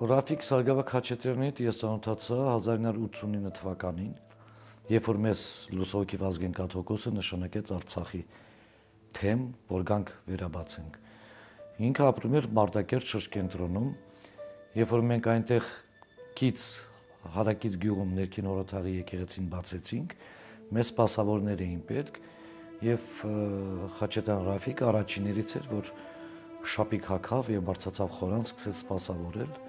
Ռաֆիկ Սարգսակ Խաչատրյանի հետ ես ծանոթացա 1989 թվականին, երբ որ մեզ լուսահոգի Վազգեն Կաթոկոսը նշանակեց Արցախի թեմ, որ գանք վերաբացենք։ Ինքը ապրում էր Մարտակերտ շրջկենտրոնում, երբ որ մենք այնտեղ կից հարակից գյուղում ներքին հորաթաղի եկեղեցին բացեցինք, մեզ սպասավորներ էին պետք, եւ Խաչատրյան Ռաֆիկը առաջիններից էր, որ շապիկ հագավ եւ բարձրացավ խորան, սկսեց սպասավորել։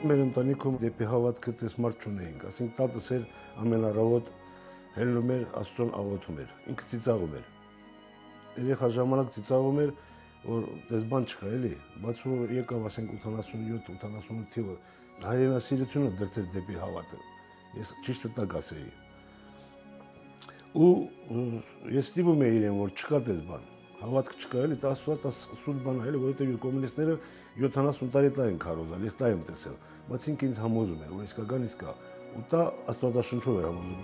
Մեր ընտանիքում դեպի հավատքը տեսմարտ չունեինք, ասենք տատս էր ամեն առավոտ հելնում էր Աստծուն աղոթում էր, ինքը ծիծաղում էր։ Երեխա ժամանակ ծիծաղում էր, որ դες բան չկա էլի, բայց որ եկավ ասենք 87-88 թիվը, հայրենասիրությունը դրդեց դեպի հավատը։ Ես ճիշտը տակ ասեի։ Ու ես ստիպում էի իրեն, որ չկա դες բան։ Հավատք չկա էլի, դա սուտ բան է էլի, որովհետև կոմունիստները 70 տարի տա են քարոզել, ես տա եմ տեսել, բայց ինքը ինձ համոզում էր, որ իսկական իսկա, ու դա Աստվածաշնչով էր համոզում։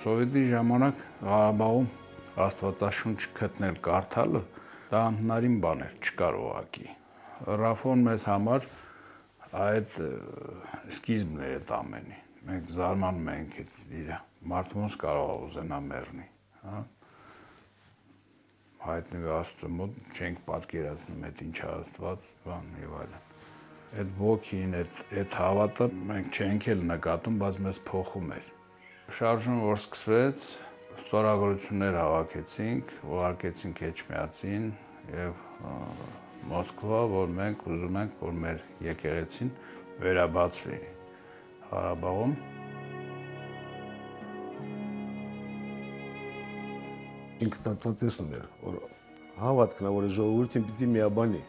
Սովետի ժամանակ Ղարաբաղում Աստվածաշունչ գտնել կարդալը դա անհնարին բան էր, չկար ուղղակի։ Ռաֆոն մեզ համար այդ սկիզբն է այդ ամենի։ Մենք զարմանում ենք իր մարդը ոնց կարող է ուզենա մեռնի, հա։ Հայտնի Աստծո մոտ չենք պատկերացնում այդ ինչ Աստված, բան եւ այլն։ Այդ ոգին, այդ հավատը մենք չենք էլ նկատում, բայց մեզ փոխում էր։ Շարժումը որ սկսվեց, ստորագրություններ հավաքեցինք, ուղարկեցինք Էջմիածին եւ Մոսկվա, որ մենք ուզում ենք, որ մեր եկեղեցին վերաբացվի Ղարաբաղում։ Ինքը տեսնում էր, որ հավատքն է, որ ժողովրդին պիտի միաբանի։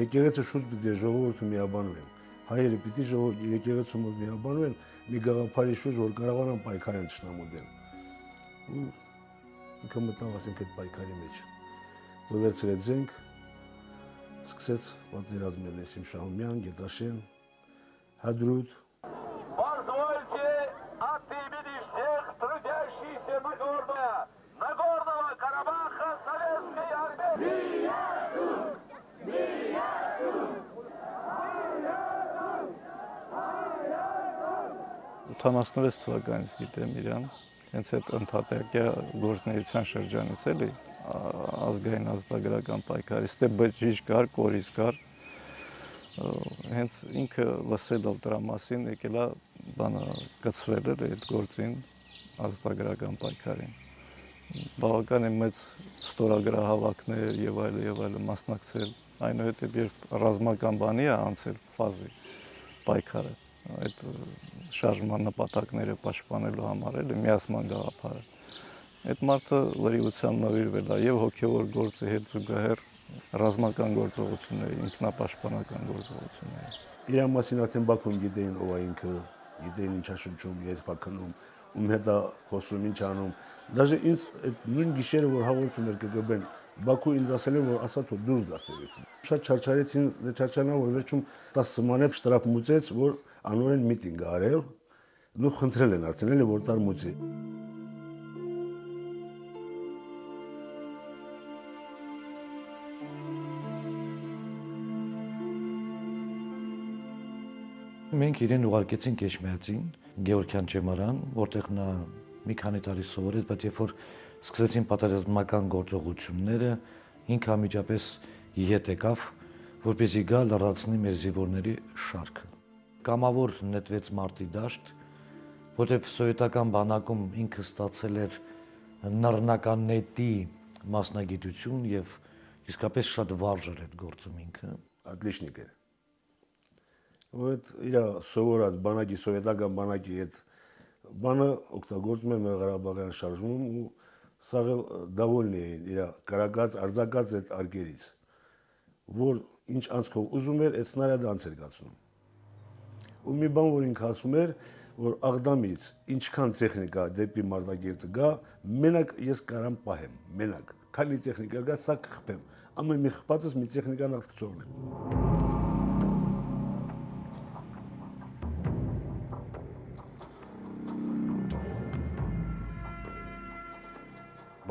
Եկեղեցը շուտ պիտի ժողովուրդը միաբանվեն։ Հայերը պիտի եկեղեցու մոտ միաբանվեն մի գաղափարի շուրջ, որ կարողանան պայքարեն թշնամու դեմ։ Ու ինքը մտավ ասենք այդ պայքարի մեջ։ Դու վերցրեց զենք, սկսեց պատերազմել Նեսիմ Շահումյան, Գետաշեն, Հադրուտ։ Позвольте от имени всех трудящихся Нагорного Карабаха Советской Армии. 86 թվականից գիտեմ իրան, հենց այդ ընդհատակյա գործնեության շրջանից էլի, ազգային ազատագրական պայքարի, ստեփ կար, կորիզ կար, հենց ինքը լսելով դրա մասին եկել է բանը կցվել էր այդ գործին ազատագրական պայքարին։ Բավականին մեծ ստորագրահավաքներ եւ այլն մասնակցել, այնուհետեւ երբ ռազմական բանի է անցել ֆազի պայքարը, այդ շարժման նպատակները պաշտպանելու համար էլ միասման գաղափարը։ Այդ մարդը լրիվությամբ նվիրվել է եւ հոգեվոր գործի հետ զուգահեռ ռազմական գործողությունների, ինքնապաշտպանական գործողությունների։ Իր մասին արդեն Բաքվում գիտեին ով է ինքը, գիտեին ինչա շնչում, ես Բաքանում, ում հետ է խոսում, ինչ անում։ Դաժե ինձ այդ նույն գիշերը որ հաղորդում էր ԿԳԲ-ն, Բաքու ինձ ասել են որ ասա թող դուրս գաս դերից։ Շատ չարչարեցին, չարչարանա որ վերջում 10 սմանետ շտրապ մուծեց, որ անորեն միտինգ արել, ու խնդրել են արդեն էլի որ տար մուծի։ Մենք իրեն ուղարկեցինք Էջմիածին, Գեորգյան Ճեմարան, որտեղ նա մի քանի տարի սովորեց, բայց երբ որ սկսվեցին պատերազմական գործողությունները, ինքը անմիջապես ետ եկավ, որպեսզի գա լրացնի մեր զինվորների շարքը։ Կամավոր նետվեց մարտի դաշտ, որտեղ սովետական բանակում ինքը ստացել էր նռնական նետի մասնագիտություն եւ իսկապես շատ վարժ էր այդ գործում ինքը։ Отличник էր։ որ այդ իր սովորած բանակի սովետական բանակի այդ բանը օգտագործում են Ղարաբաղյան շարժումում ու սաղ դավոլնի էին իր կրակած, արձակած այդ արգերից, որ ինչ անցքով ուզում էր, այդ սնարյադը անց էր գացնում։ Ու մի բան, որ ինքը ասում էր, որ Աղդամից ինչքան տեխնիկա դեպի Մարտակերտը գա, մենակ ես կարամ պահեմ, մենակ։ Քանի տեխնիկա գա, սա կխփեմ։ Ամեն մի խփածս մի տեխնիկան աղթկցողնեմ։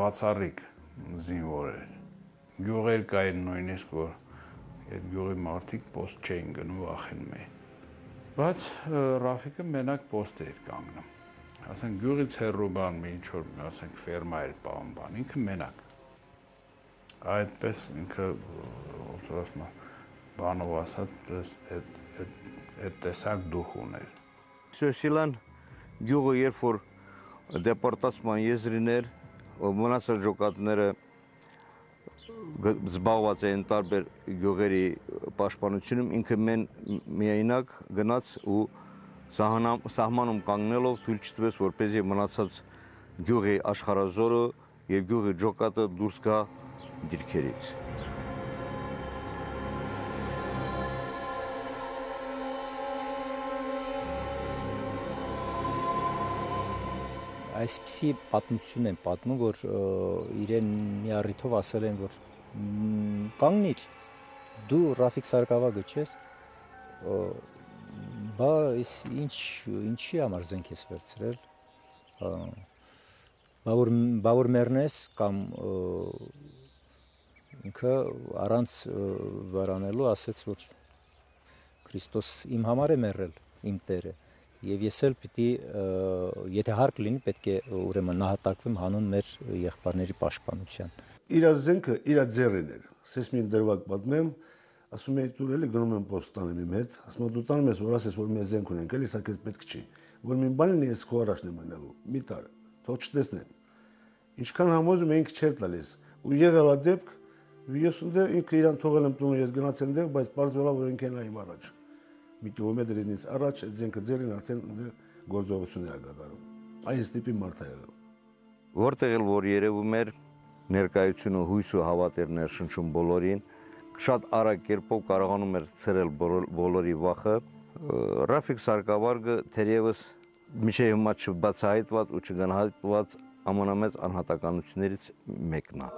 Բացառիկ զինվոր էր։ Գյուղեր կային նույնիսկ, որ այդ գյուղի մարդիկ պոստ չէին գնում, վախենում էին։ Բայց Ռաֆիկը մենակ պոստ էր կանգնում։ Ասենք գյուղից հեռու բան, մի ինչ որ, ասենք ֆերմա էր պահում բան, ինքը մենակ։ Այդպես ինքը ոնց որ ասում եմ, բանով ասած, այդ տեսակ դուխ ուներ։ Սոսիլան գյուղը երբ որ դեպորտացման եզրին էր, մնացած ջոկատները զբաղված էին տարբեր գյուղերի պաշտպանությունում, ինքը միայնակ գնաց ու սահմանում կանգնելով թույլ չտվեց, որպեսզի մնացած գյուղի աշխարհազորը եւ գյուղի ջոկատը դուրս գա դիրքերից։ Այսպիսի պատմություն են պատմում, որ իրեն մի առիթով ասել են, որ կանգնիր, դու Ռաֆիկ Սարգսակը չես, բա ինչի համար զենք ես վերցրել, բա որ մեռնես կամ ինքը առանց վարանելու ասեց, որ Քրիստոս իմ համար է մեռել, իմ Տերը, եւ ես էլ պիտի, եթե հարկ լինի, պետք է ուրեմն նահատակվեմ հանուն մեր եղբայրների պաշտպանության։ Իր զենքը իր ձեռին էր։ Սեսմին դրվակ պատմեմ, ասում էի դու էլի գնում եմ պոստ տանեմ իմ հետ, ասում եմ դու տանում ես, որ ասես, որ մենք զենք ունենք, էլի սա քեզ պետք չի։ Որ մի բան լինի, ես քո առաջն եմ մնալու։ Մի տար, թող չտեսնեն։ Ինչքան համոզում էինք չէր տալիս։ Ու եղել է դեպք, ես ունդե ինքը իրան թողել եմ տունը, ես գնացել եմ դեղ, բայց բարձվելա որ ինքն այն առաջ։ Մի կիլոմետրից առաջ այդ զենքը ձերին արդեն գործողություններ է կատարում։ Այս տիպի մարդ է եղել։ Որտեղ էլ որ երևում էր ներկայությունը հույս ու հավատ էր ներշնչում բոլորին, շատ արագ կերպով կարողանում էր ցրել բոլորի վախը։ Ռաֆիկ Սարգսակը թերևս մինչև հիմա չբացահայտված ու չգնահատված ամենամեծ անհատականություններից մեկն է։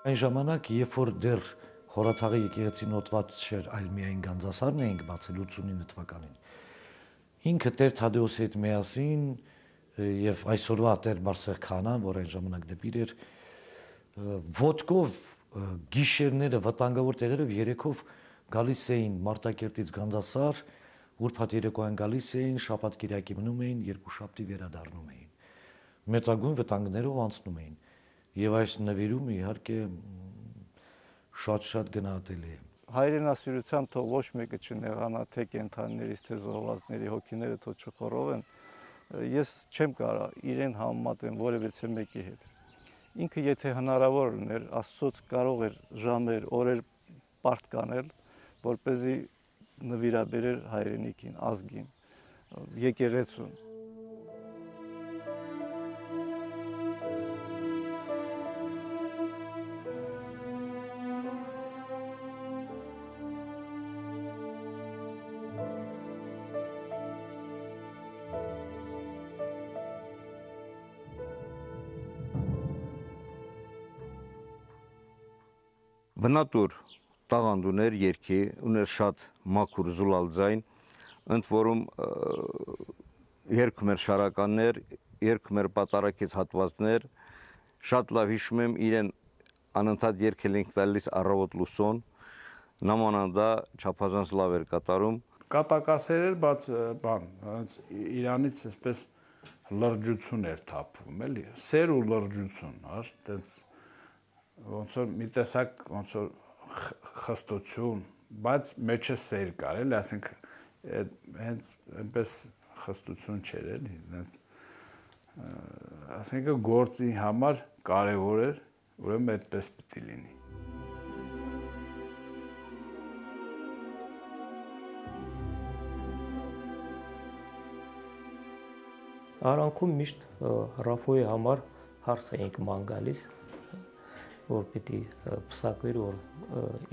Այն ժամանակ, երբ որ դեռ Հորաթաղի եկեղեցին օտված չէր, այլ միայն Գանձասարն էինք բացել 89 թվականին, ինքը Տեր Թադեոսի հետ միասին եւ այսօրվա Տեր Բարսեղ Քահանան, որ այն ժամանակ դեպիր էր, ոտքով գիշերները վտանգավոր տեղերով երեքով գալիս էին Մարտակերտից Գանձասար, ուրբաթ երեկոյան գալիս էին, շաբաթ կիրակի մնում էին, երկուշաբթի վերադառնում էին։ Մեծագույն վտանգներով անցնում էին։ Եվ այս նվիրումը իհարկե շատ գնահատելի է։ Հայրենասիրության թող ոչ մեկը չնեղանա, թե կենդանիներից, թե զոհվածների հոգիները թող չխորովեն։ Ես չեմ կարող իրեն համեմատեմ որևէ մեկի հետ։ Ինքը եթե հնարավոր ուներ, Աստծոց կարող էր ժամեր, օրեր պարտ կանել, որպեսզի նվիրաբերեր հայրենիքին, ազգին, եկեղեցուն։ Բնատուր տաղանդ ուներ երգի, ուներ շատ մաքուր զուլալ ձայն, ընդ որում երգում էր շարականներ, երգում էր պատարակից հատվածներ, շատ լավ հիշում եմ իրեն անընդհատ երգել ենք տալիս առավոտ լուսոն, նամանանդա չափազանց լավ էր կատարում։ Կատակասեր էր, բայց բան, իրանից այսպես լրջություն էր թափվում, էլի, սեր ու լրջություն, այդպես ոնց որ մի տեսակ ոնց որ խստություն, բայց մեջը սեր կար, էլի, ասենք հենց այնպես խստություն չէր, էլի, հենց ասենք գործի համար կարևոր էր, ուրեմն այդպես պիտի լինի։ Արանքում միշտ Ռաֆոյի համար հարց էինք ման գալիս, որ պիտի պսակվեր, որ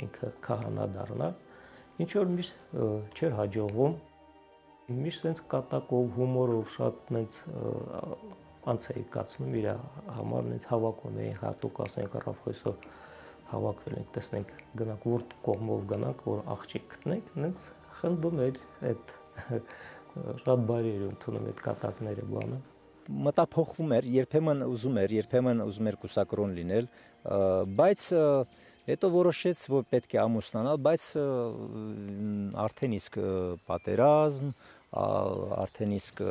ինքը քահանա դառնա, ինչ որ միշտ չէր հաջողվում, միշտ սենց կատակով, հումորով շատ նենց անց էի կացնում իր համար, նենց հավաքում էինք հատուկ, ասենք Ռաֆոյսով հավաքվել ենք, տեսնենք գնանք, որ կողմով գնանք, որ աղջիկ գտնենք, նենց խնդում էր այդ շատ բարի էր ընդունում այդ կատակները բանը։ Մտափոխվում էր, երբեմն ուզում էր կուսակրոն լինել, բայց հետո որոշեց, որ պետք է ամուսնանալ, բայց արդեն իսկ պատերազմ, արդեն իսկ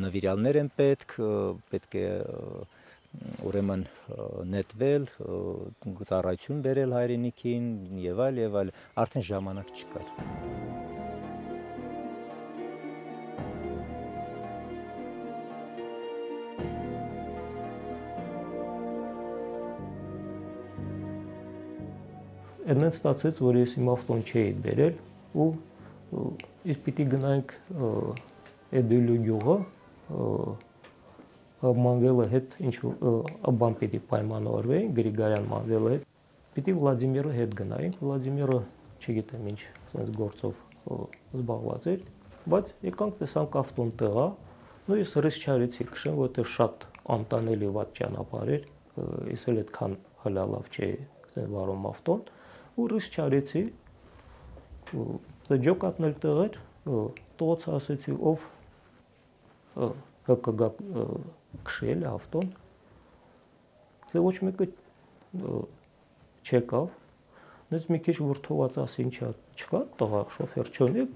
նվիրալներ են պետք է ուրեմն նետվել, ծառայություն բերել հայրենիքին եւ այլ, արդեն ժամանակ չկար։ Այնտեղ ստացեց, որ ես իմ ավտոն չէի բերել ու իսկ պիտի գնանք Էդուլու գյուղը Մանվելը հետ ինչ բան պիտի պայմանավորվեին Գրիգորյան Մանվելը հետ պիտի Վլադիմիրը հետ գնայինք Վլադիմիրը չգիտեմ ինչ sense գործով զբաղված էր բայց եկանք տեսանք ավտոն տեղա ու ես ռիսկ չարեցի քշեմ որտեղ շատ անտանելի վատ ճանապարհ էր ես էլ այդքան հլալավ չէի վարում ավտոն ու ռիսկ չարեցի ջոկատն էլ տեղ էր տողոց ասեցի ով կգա քշել ավտոն թե ոչ մեկը չեկավ նույնիսկ մի քիչ վրթոված ասի ինչա չկա տղա շոֆեր չունեք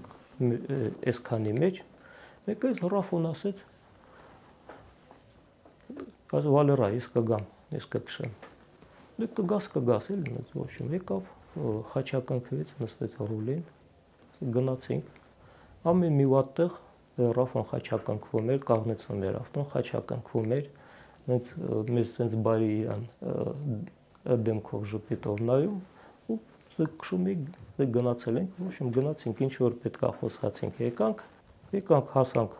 այսքանի մեջ մեկը հրաֆոն ասեց ասա վալերա ես կգամ ես կքշեմ դու կգաս էլ ոչ եկավ խաչակնքվեց նստեց ռուլին գնացինք ամեն մի վատտեղ Ռաֆոն խաչակնքվում էր կաղնեցում էր ավտոն խաչակնքվում էր մեզ sense բարի իրան դեմքով ժպիտով նայում ու քշում ենք գնացել ենք ոչ իմ գնացինք ինչ որ պետքա խոսացինք եկանք հասանք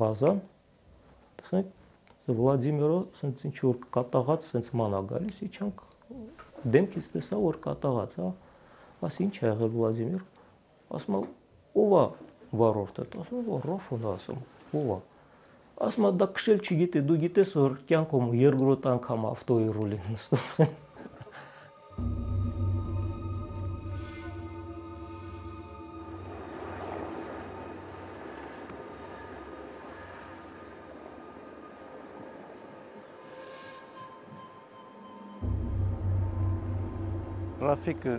բազան տեսնեք Վլադիմիրը sense ինչ որ կատաղած sense մանա գալիս իջանք դեմքից տեսա որ կատաղած հա ասի ինչ ա եղել Վլադիմիր ասում ով է վարորդը ասում Ռաֆոն ասում ով է ասում դա քշել չգիտի դու գիտես որ կյանքում երկրորդ անգամ ավտոյի ռուլին նստում Ռաֆիկը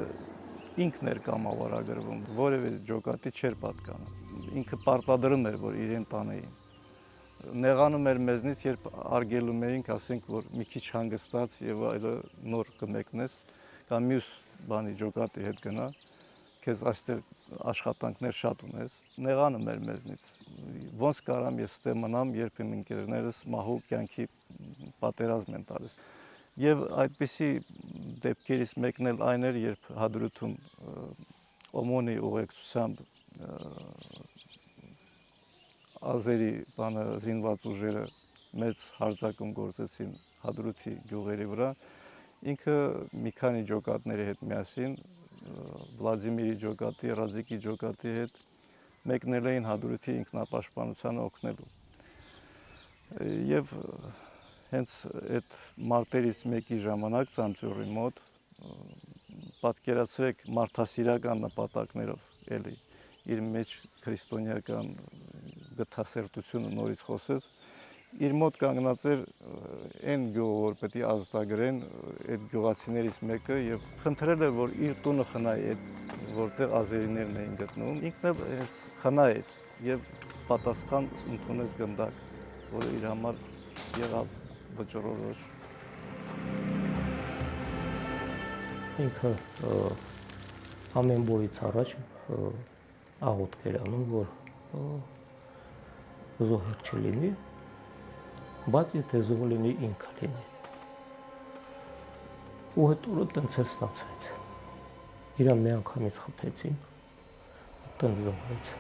ինքն էր կամավորագրվում, որևէ ջոկատի չէր պատկանում։ Ինքը պարտադրում էր, որ իրեն տանեին։ Նեղանում էր մեզնից, երբ արգելում էինք, ասենք, որ մի քիչ հանգստած եւ այլը նոր կմեկնես, կամ մյուս բանի ջոկատի հետ գնա, քեզ այստեղ աշխատանքներ շատ ունես։ Նեղանում էր մեզնից։ Ոնց կարամ ես ստե մնամ, երբ իմ ընկերներս մահու կյանքի պատերազմ են տալիս։ Եվ այդպիսի դեպքերից մեկն էլ այն էր, երբ հադրութում օմոնի ուղեկցությամբ ազերի բանը զինված ուժերը մեծ հարձակում գործեցին հադրութի գյուղերի վրա, ինքը մի քանի ջոկատների հետ միասին, Վլադիմիրի ջոկատի, Ռազիկի ջոկատի հետ մեկնել էին հադրութի ինքնապաշտպանությանը օգնելու։ Եվ հենց այդ մարտերից մեկի ժամանակ Ծամծյուրի մոտ պատկերացրեք մարդասիրական նպատակներով էլի իր մեջ քրիստոնեական գթասերտությունը նորից խոսեց իր մոտ կանգնած էր այն գյուղը որ պետք է ազատագրեն այդ գյուղացիներից մեկը եւ խնդրել էր որ իր տունը խնայի այդ որտեղ ազերիներն էին գտնվում ինքն էլ հենց խնայեց եւ պատասխան ընդունեց գնդակ որը իր համար եղավ վճռորոշ ինքը ամեն բորից առաջ աղոթք էր անում, որ զոհեր չլինի, բայց եթե զոհ լինի, ինքը լինի։ Ու հետ օրը տենց էլ ստացվեց։ Իրան մի անգամից խփեցին, տենց զոհվեց։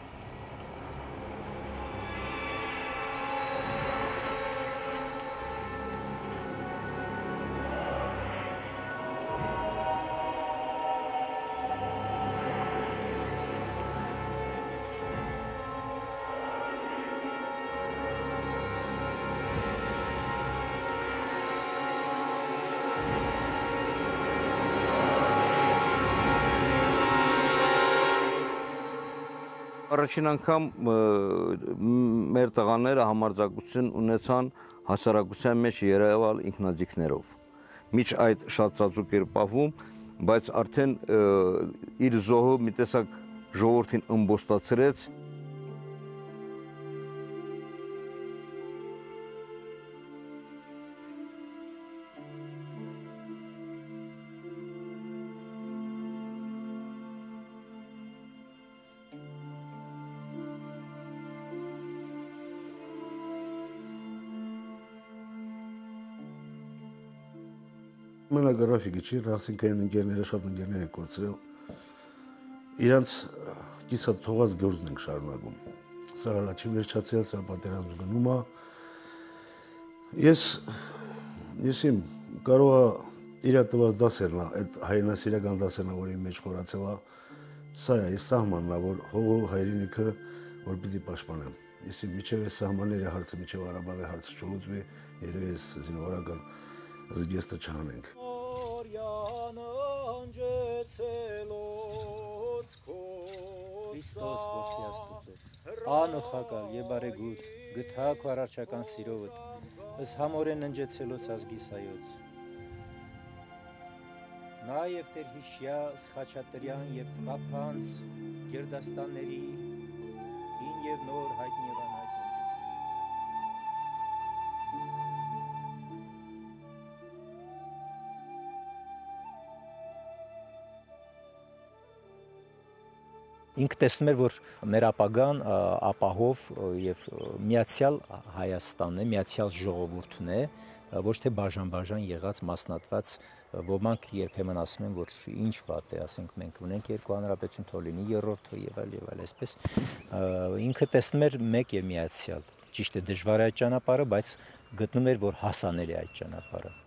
Առաջին անգամ մեր տղաները համարձակություն ունեցան հասարակության մեջ երևալ ինքնաձիգներով։ Միջ այդ շատ ծածուկ էր պահվում, բայց արդեն իր զոհը մի տեսակ ժողովրդին ըմբոստացրեց։ Մենակ գրաֆիկը չի, ռախսինքային ընկերները շատ ընկերներ են կորցրել։ Իրանց կիսա թողած գործն ենք շարունակում։ Սա հալա չի վերջացել, սա պատերազմը գնում է։ Ես իմ կարող է իր տված դասերն է, այդ հայրենասիրական դասերն է, որ իմ մեջ խորացել է։ Սա է այս սահմանն է, որ հողը հայրենիքը, որ պիտի պաշտպանեմ։ Ես միջև այս սահմանների հարցը, միջև Ղարաբաղի հարցը չլուծվի, երևի այս զինվորական զգեստը չանենք։ Քրիստոս ոսկի Աստուծո, անօխակալ եւ բարեգութ, գթակ վարարչական սիրովդ, ըս համորեն ընջեցելոց ազգիս հայոց։ Նա եւ Տեր Հիշյա Սխաչատրյան եւ Պապանց Գերդաստանների ին եւ նոր հայտնի եւ անհայտ Ինքը տեսնում էր, որ մեր ապագան ապահով եւ միացյալ Հայաստանն է, միացյալ ժողովուրդն է, ոչ թե բաժան եղած մասնատված, ոմանք երբեմն ասում են, որ ինչ վատ է, ասենք մենք ունենք երկու հանրապետություն, թող լինի երրորդը եւ այլ, այսպես ինքը տեսնում էր մեկ եւ միացյալ, ճիշտ է, դժվար է այդ ճանապարհը, բայց գտնում էր, որ հասանելի է այդ ճանապարհը։